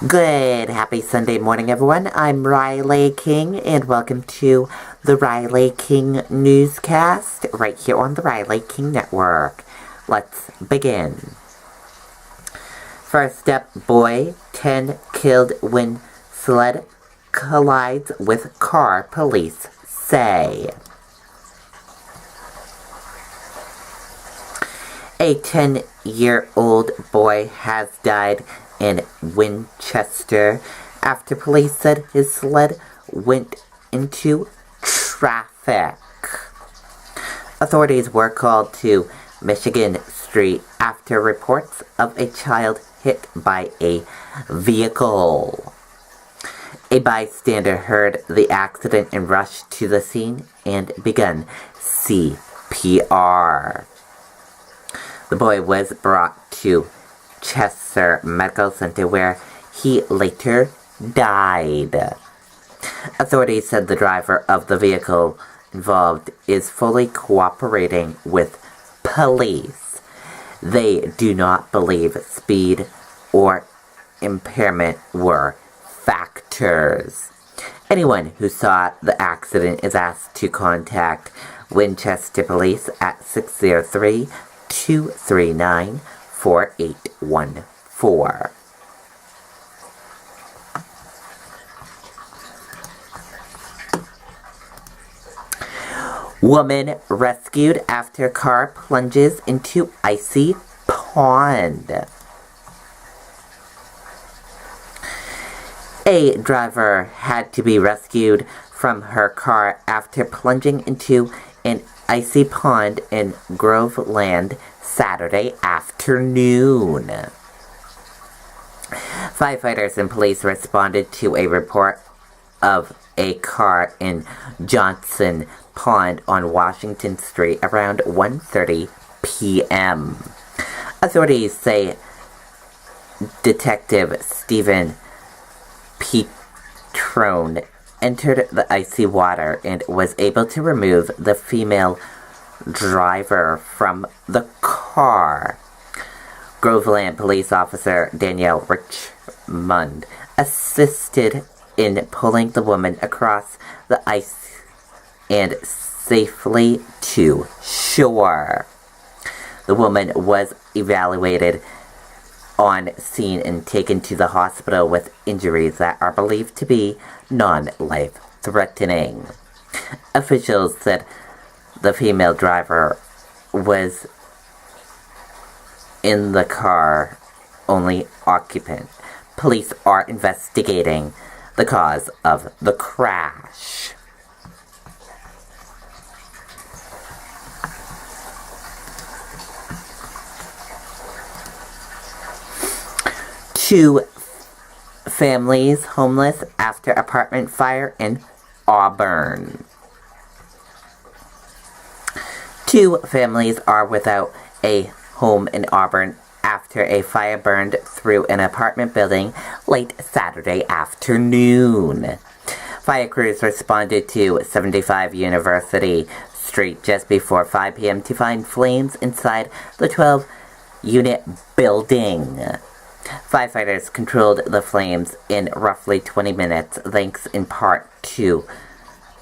Good, happy Sunday morning, everyone. I'm Riley King, and welcome to the Riley King Newscast, right here on the Riley King Network. Let's begin. First up, boy, 10 killed when sled collides with car, police say. A 10-year-old boy has died in Winchester after police said his sled went into traffic. Authorities were called to Michigan Street after reports of a child hit by a vehicle. A bystander heard the accident and rushed to the scene and began CPR. The boy was brought to Chester Medical Center where he later died. Authorities said the driver of the vehicle involved is fully cooperating with police. They do not believe speed or impairment were factors. Anyone who saw the accident is asked to contact Winchester Police at 603-239-4814. Woman rescued after car plunges into icy pond. A driver had to be rescued from her car after plunging into an icy pond in Groveland Saturday afternoon. Firefighters and police responded to a report of a car in Johnson Pond on Washington Street around 1:30 p.m. Authorities say Detective Stephen Petrone entered the icy water and was able to remove the female driver from the car. Groveland police officer Danielle Richmond assisted in pulling the woman across the ice and safely to shore. The woman was evaluated on scene and taken to the hospital with injuries that are believed to be non-life-threatening. Officials said the female driver was in the car, only occupant. Police are investigating the cause of the crash. Two families homeless after apartment fire in Auburn. Two families are without a home in Auburn after a fire burned through an apartment building late Saturday afternoon. Fire crews responded to 75 University Street just before 5 p.m. to find flames inside the 12-unit building. Firefighters controlled the flames in roughly 20 minutes, thanks in part to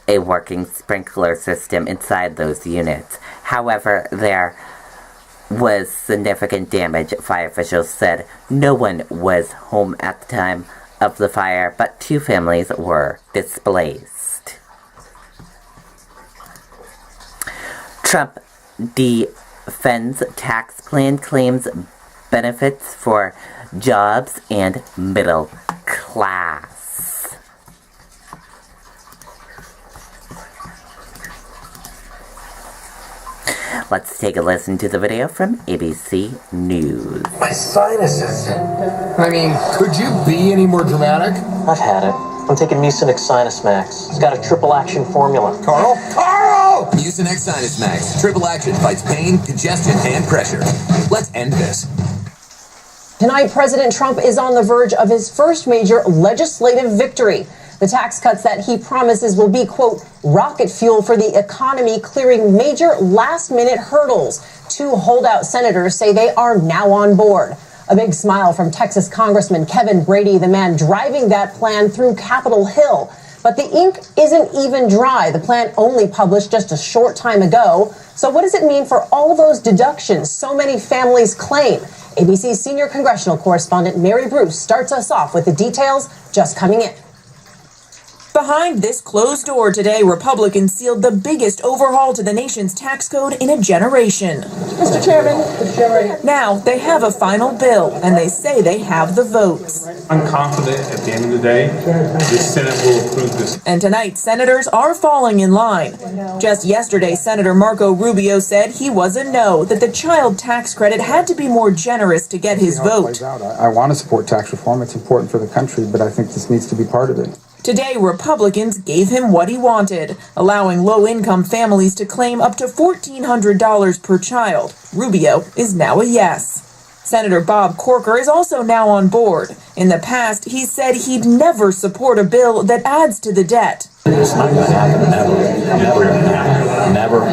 a working sprinkler system inside those units. However, there was significant damage, fire officials said. No one was home at the time of the fire, but two families were displaced. Trump defends tax plan, claims benefits for jobs and middle class. Let's take a listen to the video from ABC News. My sinuses. I mean, could you be any more dramatic? I've had it. I'm taking Mucinex Sinus Max. It's got a triple action formula. Carl? Carl! Mucinex Sinus Max. Triple action fights pain, congestion, and pressure. Let's end this. Tonight, President Trump is on the verge of his first major legislative victory. The tax cuts that he promises will be, quote, rocket fuel for the economy, clearing major last-minute hurdles. Two holdout senators say they are now on board. A big smile from Texas Congressman Kevin Brady, the man driving that plan through Capitol Hill. But the ink isn't even dry. The plan only published just a short time ago. So what does it mean for all those deductions so many families claim? ABC's senior congressional correspondent Mary Bruce starts us off with the details just coming in. Behind this closed door today, Republicans sealed the biggest overhaul to the nation's tax code in a generation. Mr. Chairman. Now they have a final bill, and they say they have the votes. I'm confident at the end of the day, the Senate will approve this. And tonight, senators are falling in line. Just yesterday, Senator Marco Rubio said he was a no, that the child tax credit had to be more generous to get his vote. I want to support tax reform. It's important for the country, but I think this needs to be part of it. Today, Republicans gave him what he wanted, allowing low-income families to claim up to $1,400 per child. Rubio is now a yes. Senator Bob Corker is also now on board. In the past, he said he'd never support a bill that adds to the debt. It's not going to happen, never.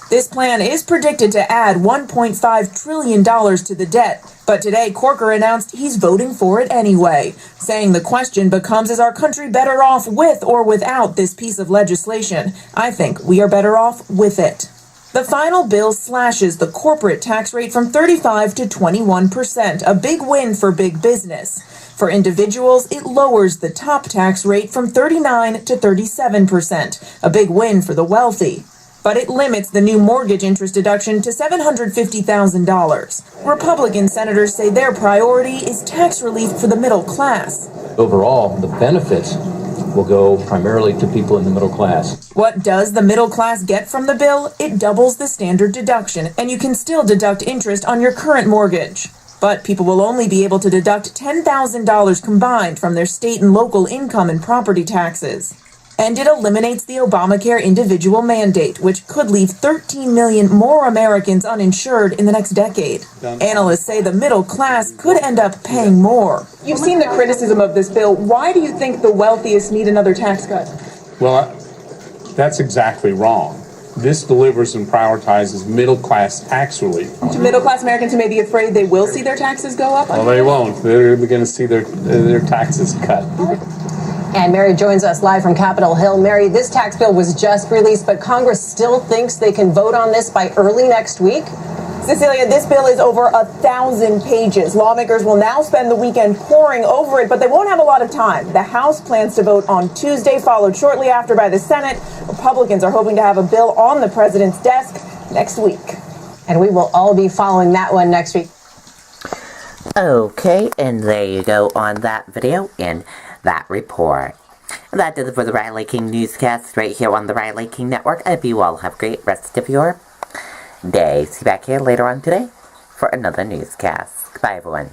This plan is predicted to add $1.5 trillion to the debt. But today, Corker announced he's voting for it anyway, saying the question becomes, is our country better off with or without this piece of legislation? I think we are better off with it. The final bill slashes the corporate tax rate from 35% to 21%, a big win for big business. For individuals, it lowers the top tax rate from 39% to 37%, a big win for the wealthy. But it limits the new mortgage interest deduction to $750,000. Republican senators say their priority is tax relief for the middle class. Overall, the benefits will go primarily to people in the middle class. What does the middle class get from the bill? It doubles the standard deduction, and you can still deduct interest on your current mortgage. But people will only be able to deduct $10,000 combined from their state and local income and property taxes. And it eliminates the Obamacare individual mandate, which could leave 13 million more Americans uninsured in the next decade. Analysts say the middle class could end up paying more. You've seen the criticism of this bill. Why do you think the wealthiest need another tax cut? Well, that's exactly wrong. This delivers and prioritizes middle-class tax relief. To middle-class Americans who may be afraid they will see their taxes go up? Well, they won't. They're going to see their taxes cut. And Mary joins us live from Capitol Hill. Mary, this tax bill was just released, but Congress still thinks they can vote on this by early next week. Cecilia, this bill is over 1,000 pages. Lawmakers will now spend the weekend poring over it, but they won't have a lot of time. The House plans to vote on Tuesday, followed shortly after by the Senate. Republicans are hoping to have a bill on the president's desk next week. And we will all be following that one next week. Okay, and there you go on that video and that report. And that does it for the Riley King Newscast right here on the Riley King Network. I hope you all have a great rest of your day. See you back here later on today for another newscast. Goodbye, everyone.